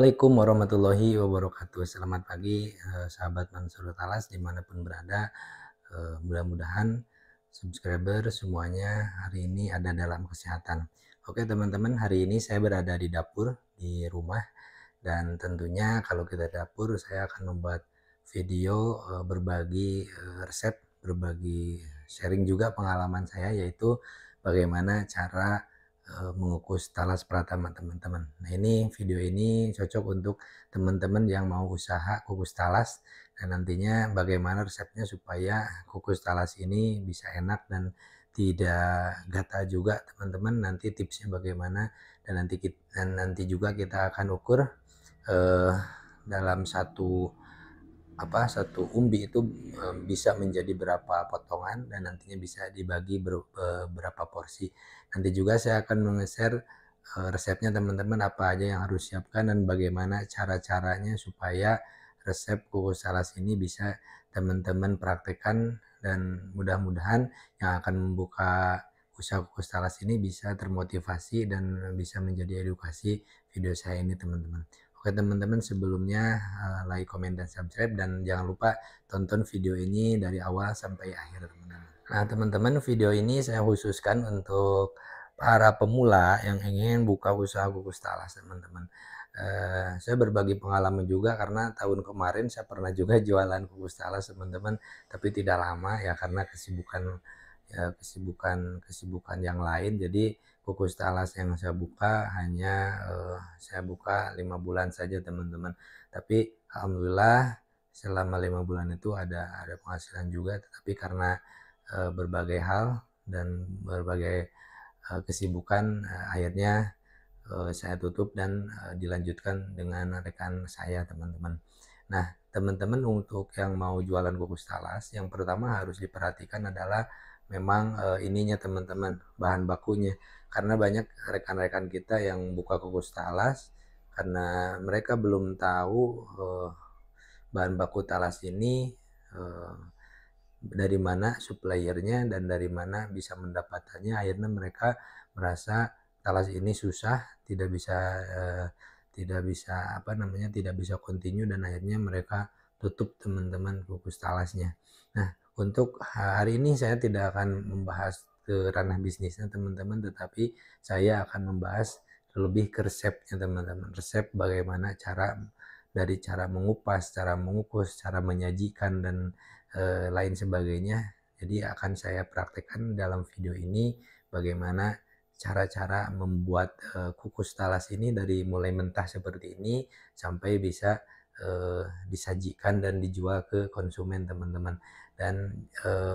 Assalamualaikum warahmatullahi wabarakatuh. Selamat pagi, sahabat Mansur Talas dimanapun berada. Mudah-mudahan subscriber semuanya hari ini ada dalam kesehatan. Oke teman-teman, hari ini saya berada di dapur di rumah dan tentunya kalau kita dapur saya akan membuat video berbagi resep, berbagi sharing juga pengalaman saya, yaitu bagaimana cara mengukus talas pratama teman-teman. Nah ini video ini cocok untuk teman-teman yang mau usaha kukus talas dan nantinya bagaimana resepnya supaya kukus talas ini bisa enak dan tidak gatal juga teman-teman. Nanti tipsnya bagaimana dan nanti juga kita akan ukur eh, dalam satu umbi itu bisa menjadi berapa potongan dan nantinya bisa dibagi berapa porsi. Nanti juga saya akan meng-share resepnya teman-teman, apa aja yang harus siapkan dan bagaimana cara-caranya supaya resep kukus talas ini bisa teman-teman praktekkan, dan mudah-mudahan yang akan membuka usaha kukus talas ini bisa termotivasi dan bisa menjadi edukasi video saya ini teman-teman. Oke teman-teman, sebelumnya like, komen, dan subscribe, dan jangan lupa tonton video ini dari awal sampai akhir teman-teman. Nah teman-teman, video ini saya khususkan untuk para pemula yang ingin buka usaha kukus talas teman-teman. Saya berbagi pengalaman juga karena tahun kemarin saya pernah juga jualan kukus talas teman-teman, tapi tidak lama ya karena kesibukan yang lain. Jadi kukus talas yang saya buka hanya saya buka 5 bulan saja teman-teman, tapi alhamdulillah selama 5 bulan itu ada penghasilan juga, tetapi karena berbagai hal dan berbagai kesibukan akhirnya saya tutup dan dilanjutkan dengan rekan saya teman-teman. Nah teman-teman, untuk yang mau jualan kukus talas, yang pertama harus diperhatikan adalah memang ininya teman-teman, bahan bakunya, karena banyak rekan-rekan kita yang buka kukus talas karena mereka belum tahu bahan baku talas ini dari mana suppliernya dan dari mana bisa mendapatkannya. Akhirnya mereka merasa talas ini susah, tidak bisa tidak bisa continue, dan akhirnya mereka tutup teman-teman kukus talasnya. Nah untuk hari ini saya tidak akan membahas ke ranah bisnisnya teman-teman, tetapi saya akan membahas lebih ke resepnya teman-teman. Resep bagaimana dari cara mengupas, cara mengukus, cara menyajikan, dan lain sebagainya. Jadi akan saya praktekkan dalam video ini bagaimana cara-cara membuat kukus talas ini dari mulai mentah seperti ini sampai bisa disajikan dan dijual ke konsumen teman-teman. Dan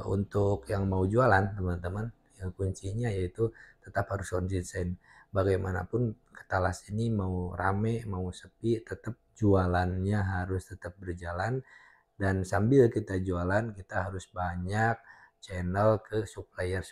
untuk yang mau jualan teman-teman, yang kuncinya yaitu tetap harus konsisten. Bagaimanapun talas ini mau rame mau sepi, tetap jualannya harus tetap berjalan, dan sambil kita jualan kita harus banyak channel ke supplier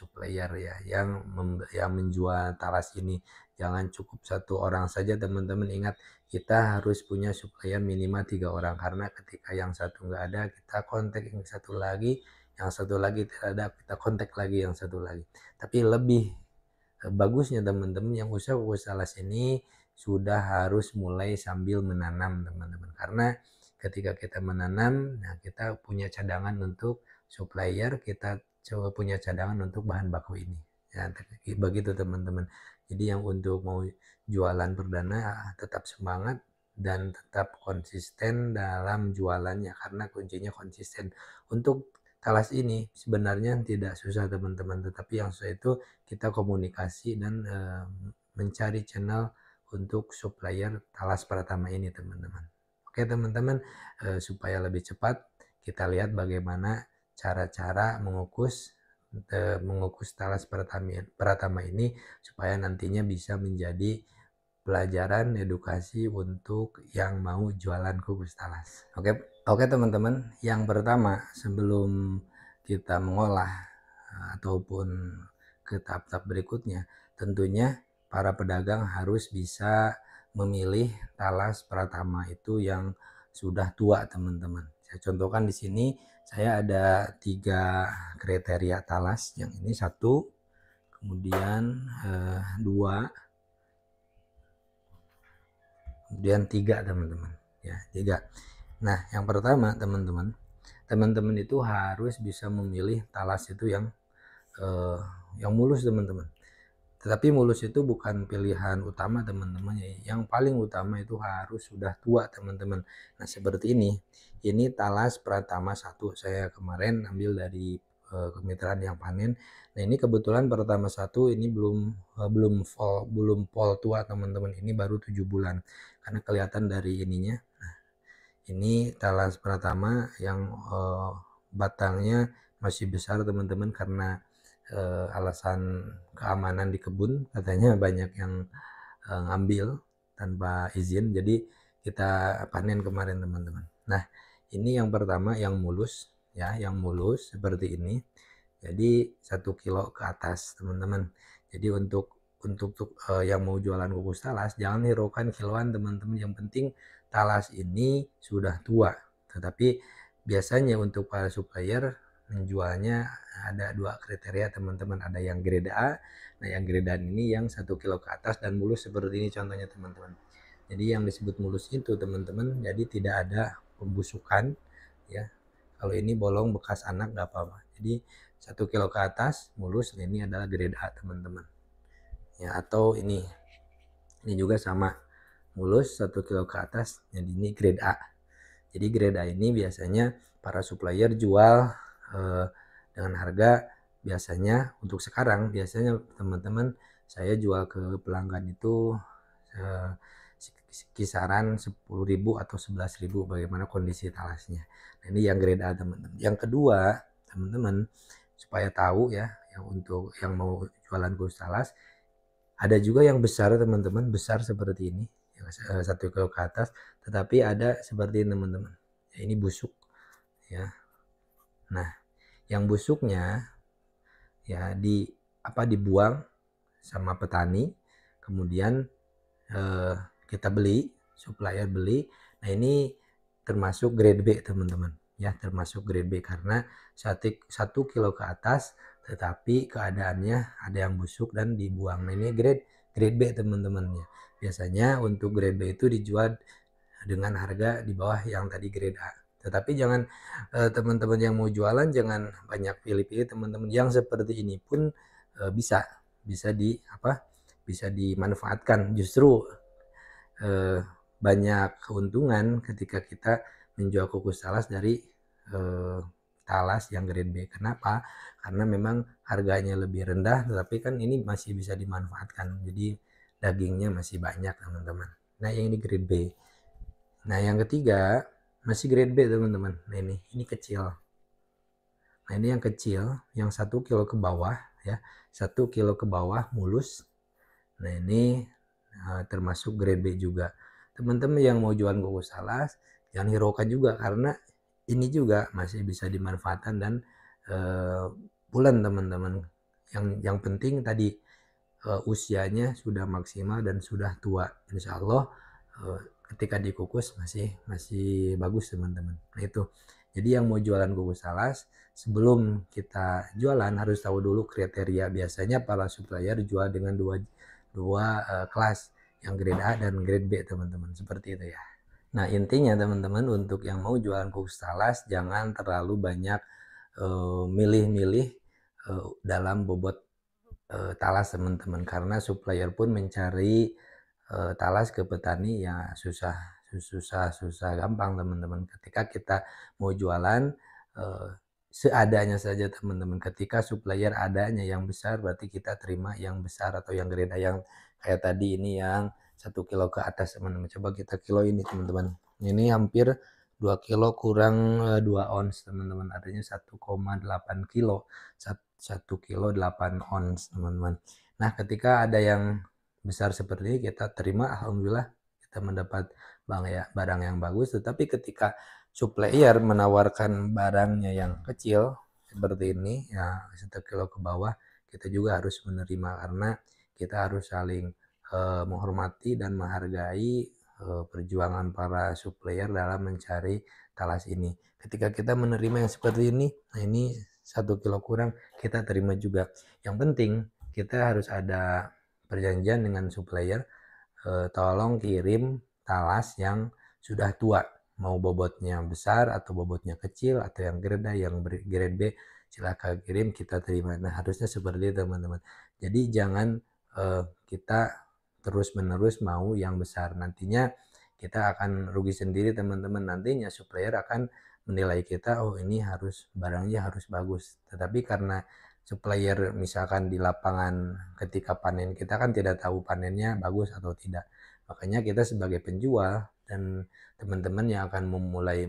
ya yang menjual talas ini. Jangan cukup satu orang saja teman-teman, ingat kita harus punya supplier minimal 3 orang, karena ketika yang satu nggak ada kita kontak yang satu lagi, yang satu lagi tidak ada kita kontak lagi yang satu lagi. Tapi lebih bagusnya teman-teman yang usaha kukus talas ini sudah harus mulai sambil menanam teman-teman, karena ketika kita menanam, nah kita punya cadangan untuk supplier, kita coba punya cadangan untuk bahan baku ini ya, begitu teman-teman. Jadi yang untuk mau jualan perdana tetap semangat dan tetap konsisten dalam jualannya, karena kuncinya konsisten. Untuk talas ini sebenarnya tidak susah teman-teman, tetapi yang susah itu kita komunikasi dan mencari channel untuk supplier talas pratama ini teman-teman. Oke teman-teman, supaya lebih cepat kita lihat bagaimana cara-cara mengukus talas pratama ini supaya nantinya bisa menjadi pelajaran edukasi untuk yang mau jualan kukus talas. Oke teman-teman, yang pertama sebelum kita mengolah ataupun ke tahap-tahap berikutnya, tentunya para pedagang harus bisa memilih talas pratama itu yang sudah tua teman-teman. Saya contohkan di sini, saya ada 3 kriteria talas. Yang ini 1, kemudian 2, kemudian 3 teman-teman ya, 3. Nah yang pertama teman-teman itu harus bisa memilih talas itu yang mulus teman-teman. Tetapi mulus itu bukan pilihan utama teman-teman ya. Yang paling utama itu harus sudah tua teman-teman. Nah seperti ini talas Pratama 1 saya kemarin ambil dari kemitraan yang panen. Nah ini kebetulan Pratama 1 ini belum pol tua teman-teman, ini baru 7 bulan karena kelihatan dari ininya. Nah ini talas Pratama yang batangnya masih besar teman-teman karena alasan keamanan di kebun, katanya banyak yang ngambil tanpa izin, jadi kita panen kemarin teman-teman. Nah ini yang pertama yang mulus ya, yang mulus seperti ini, jadi 1 kilo ke atas teman-teman. Jadi untuk yang mau jualan kukus talas jangan hiraukan kiloan teman-teman, yang penting talas ini sudah tua. Tetapi biasanya untuk para supplier menjualnya ada 2 kriteria teman-teman, ada yang grade A. Nah yang grade A ini yang 1 kilo ke atas dan mulus seperti ini contohnya teman-teman. Jadi yang disebut mulus itu teman-teman, jadi tidak ada pembusukan ya. Kalau ini bolong bekas anak nggak apa-apa. Jadi 1 kilo ke atas mulus, nah ini adalah grade A teman-teman ya. Atau ini juga sama mulus 1 kilo ke atas, jadi ini grade A. Jadi grade A ini biasanya para supplier jual dengan harga, biasanya untuk sekarang biasanya teman-teman saya jual ke pelanggan itu kisaran 10.000 atau 11.000 bagaimana kondisi talasnya. Nah, ini yang grade A teman-teman. Yang kedua teman-teman supaya tahu ya, yang untuk yang mau jualan kukus talas ada juga yang besar teman-teman, besar seperti ini yang 1 kilo ke atas, tetapi ada seperti ini teman-teman ya, ini busuk ya. Nah yang busuknya ya dibuang sama petani, kemudian kita beli, supplier beli. Nah ini termasuk grade B teman-teman ya, termasuk grade B karena 1 kilo ke atas tetapi keadaannya ada yang busuk dan dibuang. Nah ini grade B teman-teman ya. Biasanya untuk grade B itu dijual dengan harga di bawah yang tadi grade A. Tetapi jangan teman-teman yang mau jualan jangan banyak pilih-pilih teman-teman, yang seperti ini pun bisa dimanfaatkan. Justru banyak keuntungan ketika kita menjual kukus talas dari talas yang grade B. Kenapa? Karena memang harganya lebih rendah, tetapi kan ini masih bisa dimanfaatkan. Jadi dagingnya masih banyak teman-teman. Nah yang ini grade B. Nah yang ketiga masih grade B teman-teman. Nah ini kecil. Nah ini yang kecil, yang 1 kilo ke bawah ya, 1 kilo ke bawah mulus. Nah ini termasuk grade B juga. Teman-teman yang mau jualan kukus talas jangan hiraukan juga karena ini juga masih bisa dimanfaatkan dan bulan teman-teman. Yang penting tadi usianya sudah maksimal dan sudah tua. Insya Allah ketika dikukus masih bagus teman-teman. Nah itu. Jadi yang mau jualan kukus talas sebelum kita jualan harus tahu dulu kriteria. Biasanya para supplier jual dengan dua kelas, yang grade A dan grade B teman-teman, seperti itu ya. Nah intinya teman-teman untuk yang mau jualan kukus talas jangan terlalu banyak milih-milih dalam bobot talas teman-teman, karena supplier pun mencari talas ke petani ya susah gampang teman-teman. Ketika kita mau jualan seadanya saja teman-teman. Ketika supplier adanya yang besar berarti kita terima yang besar atau yang grade A, yang kayak tadi ini yang 1 kilo ke atas teman-teman. Coba kita kilo ini teman-teman. Ini hampir 2 kilo kurang 2 ons teman-teman, artinya 1,8 kilo, 1 kilo 8 ons teman-teman. Nah ketika ada yang besar seperti ini kita terima, alhamdulillah kita mendapat barang yang bagus. Tetapi ketika supplier menawarkan barangnya yang kecil seperti ini ya, 1 kilo ke bawah, kita juga harus menerima karena kita harus saling menghormati dan menghargai perjuangan para supplier dalam mencari talas ini. Ketika kita menerima yang seperti ini, nah ini 1 kilo kurang kita terima juga. Yang penting kita harus ada perjanjian dengan supplier, tolong kirim talas yang sudah tua, mau bobotnya besar atau bobotnya kecil atau yang grade A, yang grade B, silakan kirim, kita terima. Nah, harusnya seperti itu teman-teman. Jadi jangan kita terus-menerus mau yang besar. Nantinya kita akan rugi sendiri teman-teman. Nantinya supplier akan menilai kita, oh ini harus barangnya harus bagus. Tetapi karena supplier misalkan di lapangan ketika panen kita kan tidak tahu panennya bagus atau tidak. Makanya kita sebagai penjual dan teman-teman yang akan memulai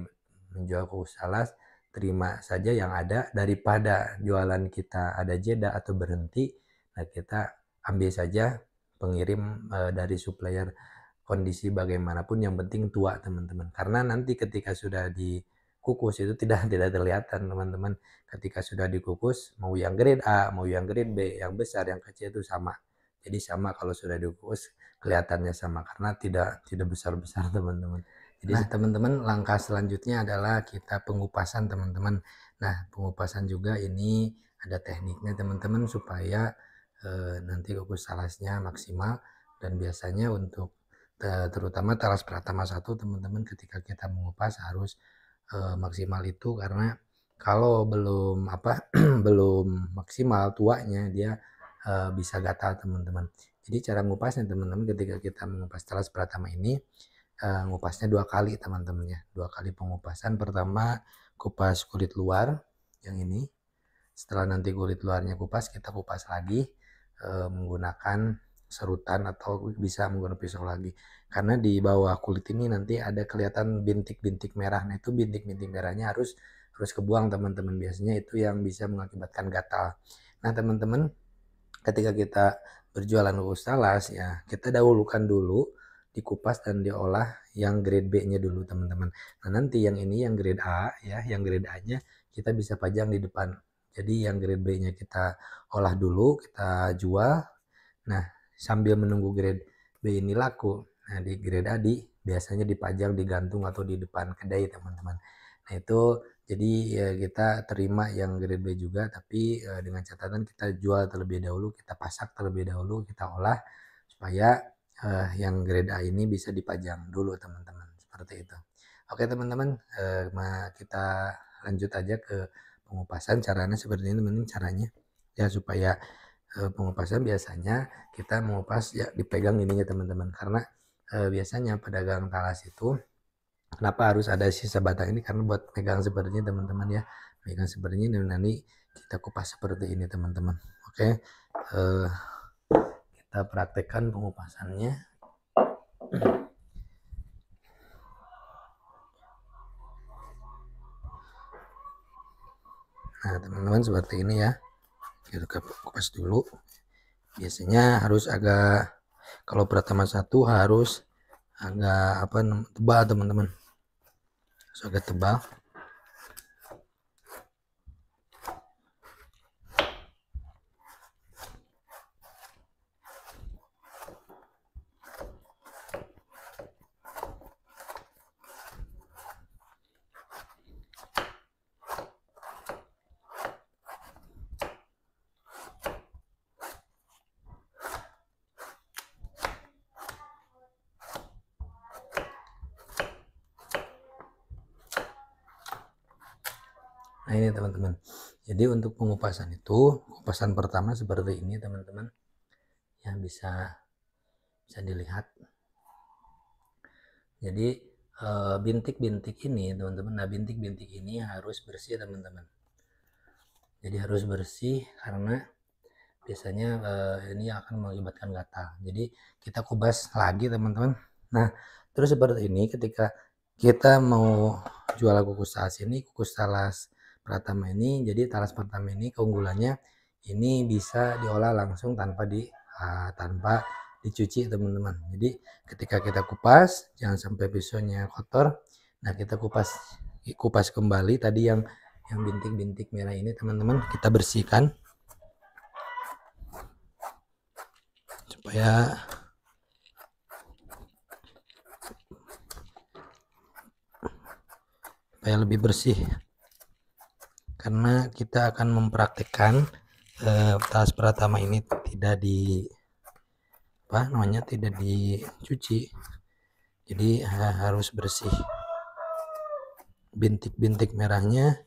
menjual kukus talas, terima saja yang ada daripada jualan kita ada jeda atau berhenti. Nah, kita ambil saja pengirim dari supplier kondisi bagaimanapun, yang penting tua teman-teman. Karena nanti ketika sudah dikukus itu tidak terlihatan teman-teman. Ketika sudah dikukus, mau yang grade A, mau yang grade B, yang besar, yang kecil itu sama. Jadi sama kalau sudah dikukus kelihatannya sama karena tidak besar-besar teman-teman. Jadi teman-teman, langkah selanjutnya adalah kita pengupasan teman-teman. Nah, pengupasan juga ini ada tekniknya teman-teman supaya nanti kukus talasnya maksimal. Dan biasanya untuk terutama talas Pratama 1 teman-teman, ketika kita mengupas harus maksimal itu, karena kalau belum belum maksimal tuanya dia bisa gatal teman-teman. Jadi cara ngupasnya teman-teman, ketika kita mengupas talas Pratama ini ngupasnya 2 kali teman-teman ya. 2 kali pengupasan. Pertama kupas kulit luar yang ini. Setelah nanti kulit luarnya kupas, kita kupas lagi menggunakan serutan atau bisa menggunakan pisau lagi. Karena di bawah kulit ini nanti ada kelihatan bintik-bintik merah. Nah, itu bintik-bintik merahnya harus kebuang teman-teman. Biasanya itu yang bisa mengakibatkan gatal. Nah, teman-teman, ketika kita berjualan kukus talas ya, kita dahulukan dulu dikupas dan diolah yang grade B-nya dulu teman-teman. Nah, nanti yang ini yang grade A ya, yang grade A-nya kita bisa pajang di depan. Jadi yang grade B-nya kita olah dulu, kita jual. Nah, sambil menunggu grade B ini laku, nah di grade A biasanya dipajang, digantung atau di depan kedai teman-teman. Nah, itu jadi ya kita terima yang grade B juga, tapi dengan catatan kita jual terlebih dahulu, kita pasak terlebih dahulu, kita olah supaya yang grade A ini bisa dipajang dulu teman-teman, seperti itu. Oke teman-teman, kita lanjut aja ke pengupasan. Caranya seperti ini teman-teman, caranya ya supaya pengupasan biasanya kita mengupas ya dipegang ininya teman-teman, karena biasanya pedagang talas itu kenapa harus ada sisa batang ini, karena buat pegang seperti ini teman-teman ya, pegang seperti ini dan nanti kita kupas seperti ini teman-teman. Oke, kita praktekkan pengupasannya. Nah teman-teman, seperti ini ya, kita kupas dulu. Biasanya harus agak, kalau Pratama 1 harus agak tebal teman-teman, harus agak tebal. Nah ini teman-teman, jadi untuk pengupasan itu, kupasan pertama seperti ini teman-teman ya, bisa dilihat. Jadi bintik-bintik ini teman-teman, nah bintik-bintik ini harus bersih teman-teman. Jadi harus bersih karena biasanya ini akan mengakibatkan gatal. Jadi kita kupas lagi teman-teman. Nah terus seperti ini, ketika kita mau jual kukus talas ini, kukus talas Pratama ini, jadi talas Pratama ini keunggulannya ini bisa diolah langsung tanpa dicuci teman-teman. Jadi ketika kita kupas jangan sampai pisaunya kotor. Nah kita kupas kembali tadi yang bintik-bintik merah ini teman-teman, kita bersihkan supaya lebih bersih, karena kita akan mempraktikkan talas Pratama ini tidak dicuci, Jadi harus bersih. Bintik-bintik merahnya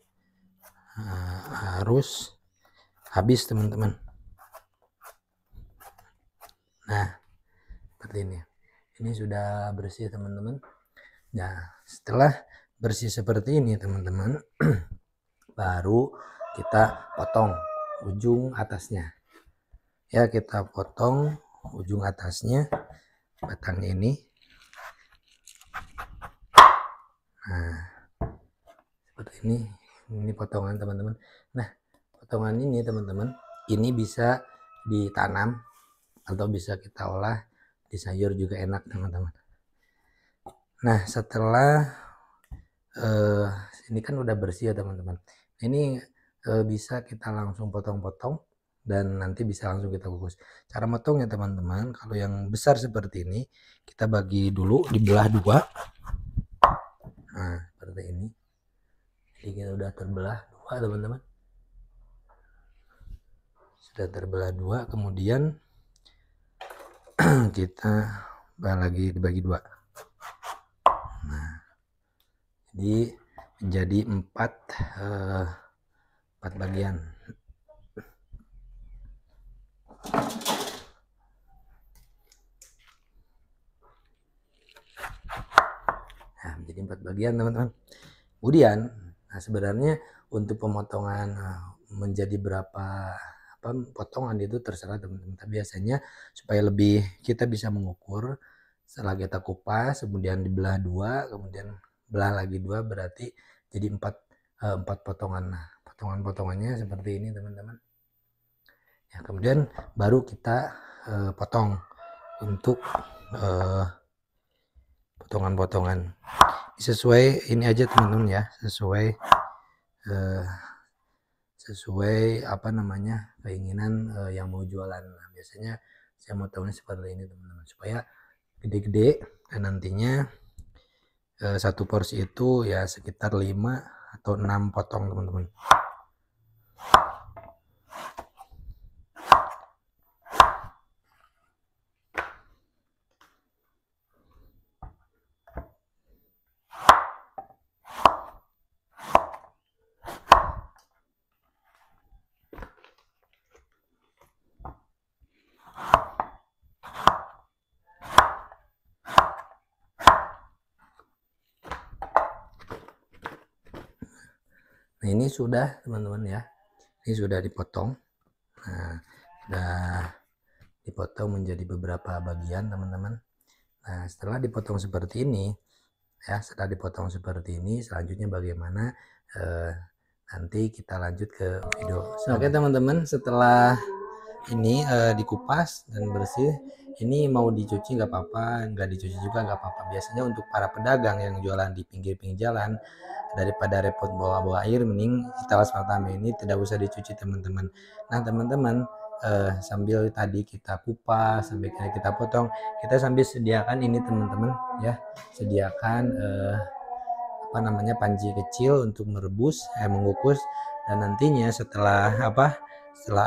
harus habis teman-teman. Nah, seperti ini. Ini sudah bersih teman-teman. Nah, setelah bersih seperti ini teman-teman, baru kita potong ujung atasnya. Ya, kita potong ujung atasnya, batang ini. Nah, seperti ini potongan teman-teman. Nah, potongan ini teman-teman, ini bisa ditanam atau bisa kita olah di sayur juga enak teman-teman. Nah, setelah ini kan udah bersih ya teman-teman. Ini bisa kita langsung potong-potong dan nanti bisa langsung kita kukus. Cara motongnya teman-teman, kalau yang besar seperti ini kita bagi dulu, dibelah dua. Nah, seperti ini. Jadi kita udah terbelah dua teman-teman. Sudah terbelah dua, kemudian kita lagi dibagi dua. Nah, jadi menjadi empat bagian. Nah, menjadi 4 bagian teman-teman. Kemudian, nah sebenarnya untuk pemotongan menjadi berapa potongan itu terserah teman-teman. Tapi biasanya supaya lebih kita bisa mengukur, setelah kita kupas, kemudian dibelah dua, kemudian belah lagi dua, berarti jadi 4 potongan. Nah, potongan-potongannya seperti ini teman-teman. Ya, kemudian baru kita potong untuk potongan-potongan sesuai ini aja teman-teman ya, sesuai apa namanya keinginan yang mau jualan. Nah, biasanya saya motongnya seperti ini teman-teman, supaya gede-gede dan nantinya satu porsi itu ya sekitar 5 atau 6 potong teman-teman. Nah, ini sudah teman-teman ya, ini sudah dipotong. Nah, sudah dipotong menjadi beberapa bagian teman-teman. Nah, setelah dipotong seperti ini ya, selanjutnya bagaimana nanti kita lanjut ke video. Oke teman-teman, setelah ini dikupas dan bersih, ini mau dicuci nggak apa-apa, nggak dicuci juga nggak apa-apa. Biasanya untuk para pedagang yang jualan di pinggir-pinggir jalan, daripada repot bawa-bawa air, mending talas pertama ini tidak usah dicuci teman-teman. Nah teman-teman, sambil tadi kita kupas, sambil kita potong, kita sambil sediakan ini teman-teman ya, sediakan apa namanya panci kecil untuk merebus, mengukus, dan nantinya setelah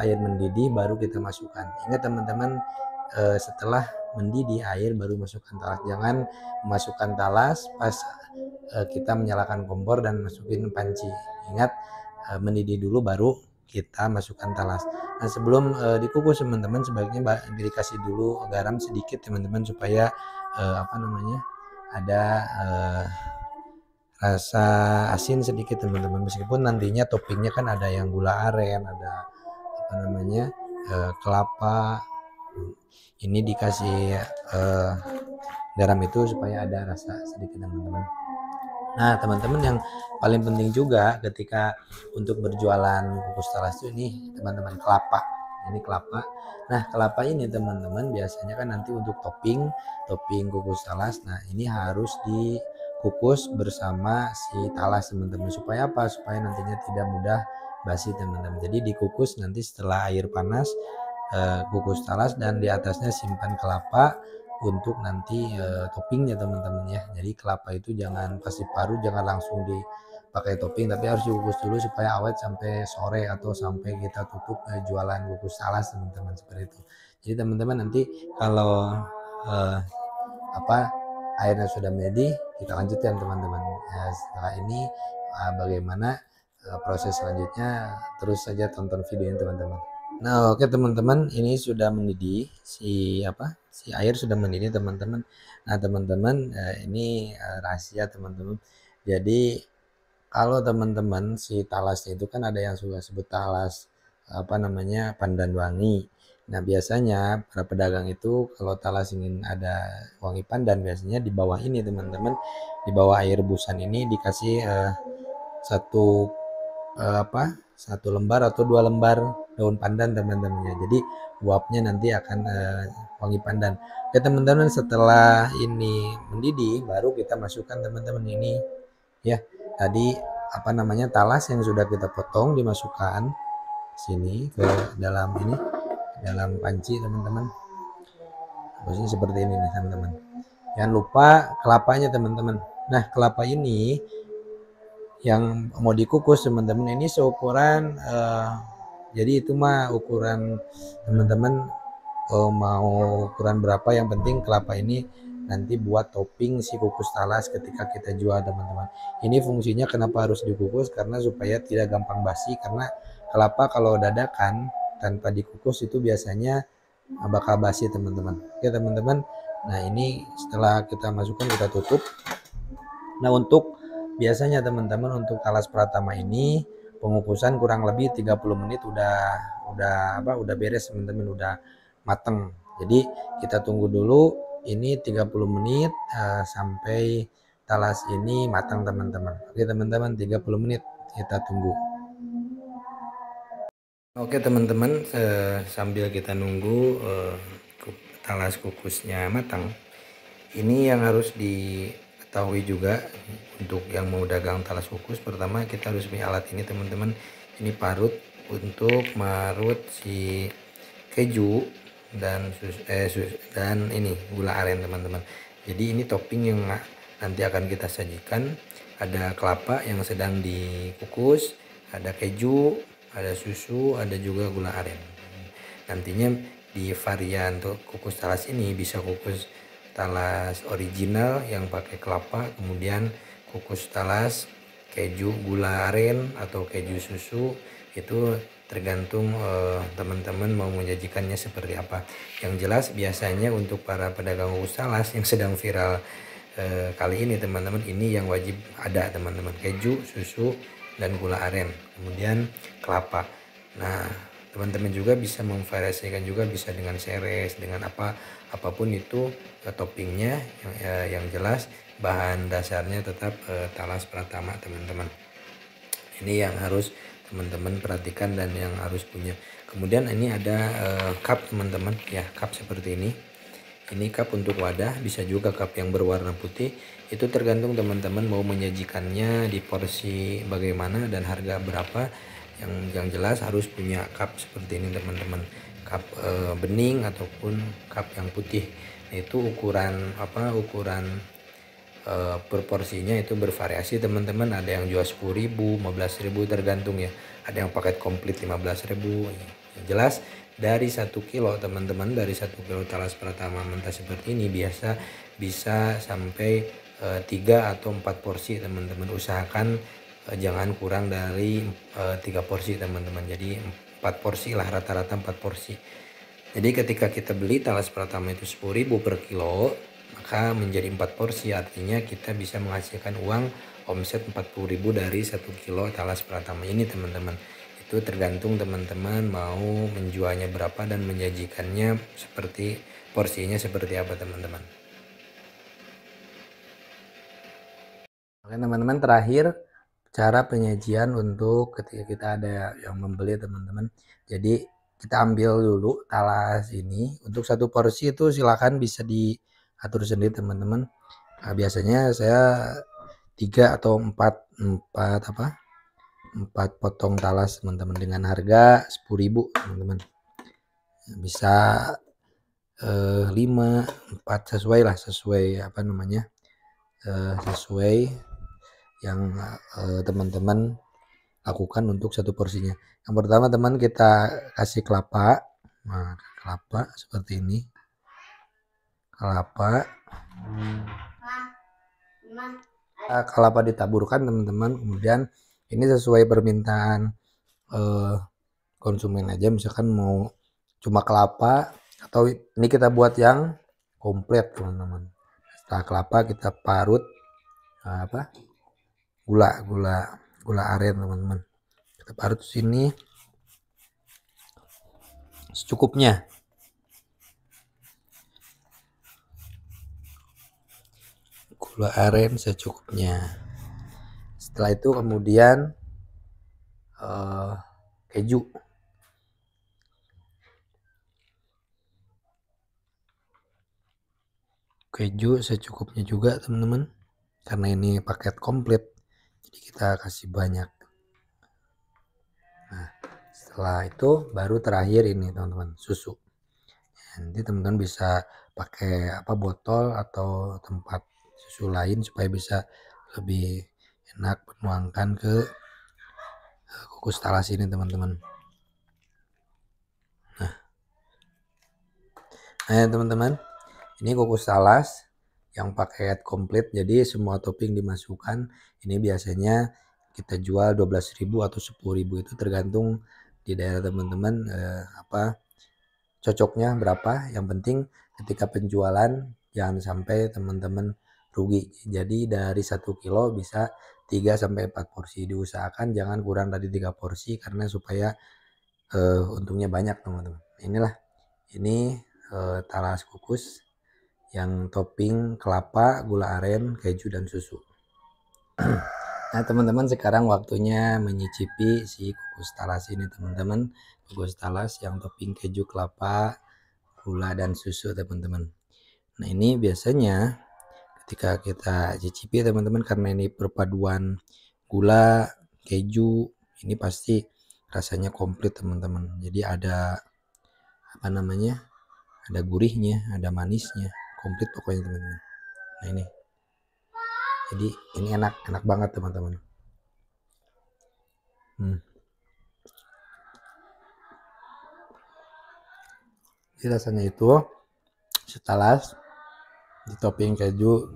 air mendidih baru kita masukkan. Ingat teman-teman, setelah mendidih air baru masukkan talas. Jangan masukkan talas pas kita menyalakan kompor dan masukin panci. Ingat, mendidih dulu baru kita masukkan talas. Nah, sebelum dikukus teman-teman, sebaiknya dikasih dulu garam sedikit teman-teman, supaya apa namanya ada rasa asin sedikit teman-teman. Meskipun nantinya toppingnya kan ada yang gula aren, ada apa namanya kelapa. Ini dikasih garam itu supaya ada rasa sedikit teman-teman. Nah teman-teman, yang paling penting juga ketika untuk berjualan kukus talas itu ini teman-teman, kelapa. Ini kelapa. Nah kelapa ini teman-teman biasanya kan nanti untuk topping kukus talas. Nah ini harus dikukus bersama si talas teman-teman, supaya apa? Supaya nantinya tidak mudah basi teman-teman. Jadi dikukus nanti setelah air panas, kukus talas, dan di atasnya simpan kelapa untuk nanti toppingnya teman-teman ya. Jadi kelapa itu jangan pas diparut jangan langsung dipakai topping, tapi harus dikukus dulu supaya awet sampai sore atau sampai kita tutup jualan kukus talas teman-teman, seperti itu. Jadi teman-teman nanti kalau apa airnya sudah mendidih, kita lanjutkan teman-teman. Setelah ini bagaimana proses selanjutnya, terus saja tonton videonya teman-teman. Nah, oke teman-teman, ini sudah mendidih, si air sudah mendidih teman-teman. Nah teman-teman, ini rahasia teman-teman. Jadi kalau teman-teman si talasnya itu kan ada yang suka sebut talas pandan wangi. Nah biasanya para pedagang itu kalau talas ingin ada wangi pandan, biasanya di bawah ini teman-teman, di bawah air rebusan ini dikasih satu satu lembar atau 2 lembar daun pandan teman-teman ya. Jadi uapnya nanti akan wangi pandan. Ya teman-teman, setelah ini mendidih baru kita masukkan teman-teman ini ya. Tadi talas yang sudah kita potong dimasukkan sini ke dalam dalam panci teman-teman. Posisinya seperti ini nih teman-teman. Jangan lupa kelapanya teman-teman. Nah kelapa ini yang mau dikukus teman-teman ini seukuran jadi itu mah ukuran teman-teman mau ukuran berapa, yang penting kelapa ini nanti buat topping si kukus talas ketika kita jual teman-teman. Ini fungsinya kenapa harus dikukus, karena supaya tidak gampang basi, karena kelapa kalau dadakan tanpa dikukus itu biasanya bakal basi teman-teman. Oke teman-teman, nah ini setelah kita masukkan kita tutup. Nah untuk biasanya teman-teman untuk talas Pratama ini pengukusan kurang lebih 30 menit udah beres teman-teman, udah mateng. Jadi kita tunggu dulu ini 30 menit sampai talas ini matang teman-teman. Oke teman-teman, 30 menit kita tunggu. Oke teman-teman, sambil kita nunggu talas kukusnya matang, ini yang harus diketahui juga untuk yang mau dagang talas kukus. Pertama kita harus punya alat ini teman-teman. Ini parut untuk marut si keju dan dan ini gula aren teman-teman. Jadi ini topping yang nanti akan kita sajikan. Ada kelapa yang sedang dikukus, ada keju, ada susu, ada juga gula aren. Nantinya di varian untuk kukus talas ini bisa kukus talas original yang pakai kelapa, kemudian kukus talas keju gula aren atau keju susu, itu tergantung teman-teman mau menyajikannya seperti apa. Yang jelas biasanya untuk para pedagang kukus talas yang sedang viral kali ini teman-teman, ini yang wajib ada teman-teman, keju, susu, dan gula aren, kemudian kelapa. Nah teman-teman juga bisa memvariasikan juga, bisa dengan seres, dengan apapun itu toppingnya, yang jelas bahan dasarnya tetap talas Pratama teman-teman. Ini yang harus teman-teman perhatikan dan yang harus punya. Kemudian ini ada cup teman-teman ya, cup seperti ini. Ini cup untuk wadah, bisa juga cup yang berwarna putih. Itu tergantung teman-teman mau menyajikannya di porsi bagaimana dan harga berapa. Yang jelas harus punya cup seperti ini teman-teman, cup bening ataupun cup yang putih. Itu ukuran proporsinya itu bervariasi teman-teman. Ada yang jual 10.000, 15.000 tergantung ya. Ada yang paket komplit 15.000. Yang jelas dari 1 kilo teman-teman, dari 1 kilo talas Pratama mentah seperti ini biasa bisa sampai 3 atau 4 porsi teman-teman. Usahakan jangan kurang dari 3 porsi teman-teman. Jadi 4 porsi lah, rata-rata 4 porsi. Jadi ketika kita beli talas Pratama itu 10.000 per kilo, maka menjadi 4 porsi, artinya kita bisa menghasilkan uang omset 40.000 dari 1 kilo talas Pratama ini teman-teman. Itu tergantung teman-teman mau menjualnya berapa dan menyajikannya seperti porsinya seperti apa teman-teman. Oke teman-teman, terakhir cara penyajian untuk ketika kita ada yang membeli teman-teman. Jadi kita ambil dulu talas ini, untuk 1 porsi itu silakan bisa diatur sendiri teman-teman. Nah, biasanya saya 3 atau 4 potong talas teman-teman dengan harga 10.000 teman-teman. Bisa 5, 4 sesuai sesuai yang teman-teman lakukan untuk 1 porsinya. Yang pertama teman, kita kasih kelapa. Nah, kelapa seperti ini. Kelapa. kelapa ditaburkan teman-teman, kemudian ini sesuai permintaan konsumen aja, misalkan mau cuma kelapa atau ini kita buat yang komplit teman-teman. Setelah kelapa kita parut gula aren teman-teman, kita parut sini secukupnya. Gula aren secukupnya. Setelah itu kemudian keju secukupnya juga teman-teman, karena ini paket komplit jadi kita kasih banyak. Nah setelah itu baru terakhir ini teman-teman, susu. Nanti teman-teman bisa pakai botol atau tempat susu lain supaya bisa lebih enak menuangkan ke kukus talas ini teman-teman. Nah teman-teman, ini kukus talas yang paket komplit, jadi semua topping dimasukkan. Ini biasanya kita jual 12.000 atau 10.000, itu tergantung di daerah teman-teman cocoknya berapa. Yang penting ketika penjualan jangan sampai teman-teman rugi. Jadi dari 1 kilo bisa 3-4 porsi. Diusahakan jangan kurang dari 3 porsi karena supaya untungnya banyak teman-teman. Ini talas kukus yang topping kelapa, gula aren, keju, dan susu. Nah teman-teman, sekarang waktunya menyicipi si kukus talas ini teman-teman. Kukus talas yang topping keju, kelapa, gula, dan susu teman-teman. Nah ini biasanya ketika kita cicipi teman-teman, karena ini perpaduan gula, keju, ini pasti rasanya komplit teman-teman. Jadi ada ada gurihnya, ada manisnya, komplit pokoknya teman-teman. Nah ini, jadi ini enak banget teman-teman. Jadi rasanya itu setalas di topping keju,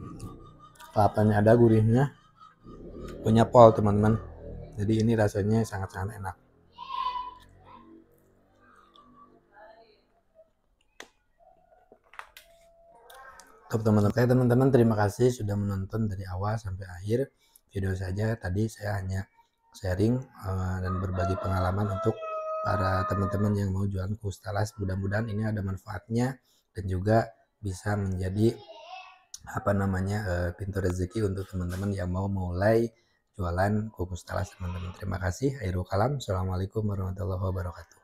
kelapanya ada, gurihnya, punya pol teman-teman. Jadi ini rasanya sangat-sangat enak. Teman-teman, terima kasih sudah menonton dari awal sampai akhir video saja. Tadi saya hanya sharing dan berbagi pengalaman untuk para teman-teman yang mau jualan kukus talas. Mudah-mudahan ini ada manfaatnya dan juga bisa menjadi pintu rezeki untuk teman-teman yang mau mulai jualan kukus talas teman-teman. Terima kasih. Akhirul kalam. Assalamualaikum warahmatullahi wabarakatuh.